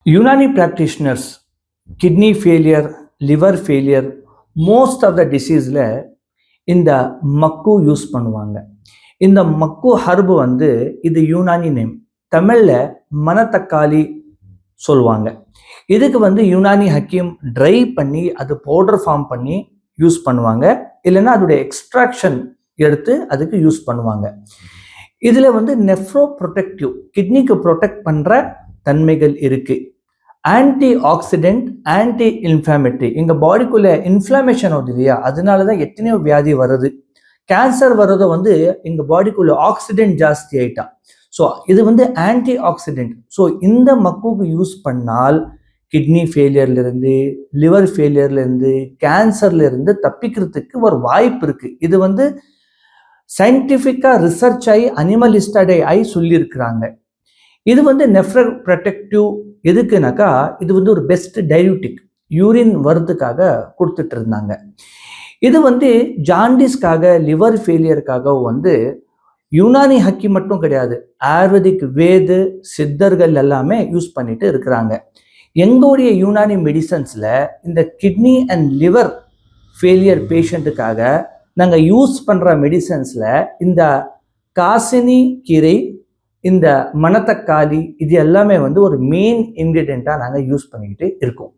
Unani practitioners, kidney failure, liver failure, most of the diseaseல இந்த மக்கு use பண்ணுவாங்க. இந்த மக்கு ஹர்பு இது யூனானி நேம். தமிழ்ல மணத்தக்காளி சொல்லுவாங்க. இதுக்கு யூனானி ஹக்கீம் ட்ரை பண்ணி அது பவுடர் ஃபார்ம் பண்ணி யூஸ் பண்ணுவாங்க. இல்லைன்னா அதோடைய எக்ஸ்ட்ராக்ஷன் எடுத்து அதுக்கு யூஸ் பண்ணுவாங்க. இதுல நெஃப்ரோ ப்ரொடெக்டிவ், கிட்னிக்கு ப்ரொடெக்ட் பண்ற தன்மைகள் இருக்கு. Anti accident, anti inflammatory. எங்க பாடிக்குள்ள இன்ஃப்ளாமேஷன் ஆகுது இல்லையா, அதனாலதான் எத்தனையோ வியாதி வருது. கேன்சர் வர்றத எங்க பாடிக்குள்ள ஆக்சிடென்ட் ஜாஸ்தி ஆயிட்டா. ஸோ இது ஆன்டி ஆக்சிடென்ட். ஸோ இந்த மக்குக்கு யூஸ் பண்ணால் கிட்னி ஃபெயிலியர்ல இருந்து, லிவர் ஃபெயிலியர்ல இருந்து, கேன்சர்ல இருந்து தப்பிக்கிறதுக்கு ஒரு வாய்ப்பு இருக்கு. இது சயின்டிஃபிக்கா ரிசர்ச் ஆகி அனிமல் ஸ்டடி ஆகி சொல்லியிருக்கிறாங்க. இது நெஃப்ரோ ப்ரொடெக்டிவ் எதுக்குனாக்கா, இது ஒரு பெஸ்ட் டையூட்டிக், யூரின் வரதுக்காக கொடுத்துட்டு இருந்தாங்க. இது ஜாண்டிஸ்க்காக, லிவர் ஃபெயிலியருக்காக யுனானி ஹக்கி மட்டும் கிடையாது, ஆயுர்வேதிக் வேது சித்தர்கள் எல்லாமே யூஸ் பண்ணிட்டு இருக்கிறாங்க. எங்களுடைய யுனானி மெடிசன்ஸ்ல இந்த கிட்னி அண்ட் லிவர் ஃபெயிலியர் பேஷண்ட்டுக்காக நாங்கள் யூஸ் பண்ற மெடிசன்ஸ்ல இந்த காசினி கீரை, இந்த மணத்தக்காளி, இது எல்லாமே ஒரு மெயின் இன்கிரிடியண்டா நாங்கள் யூஸ் பண்ணிக்கிட்டு இருக்கோம்.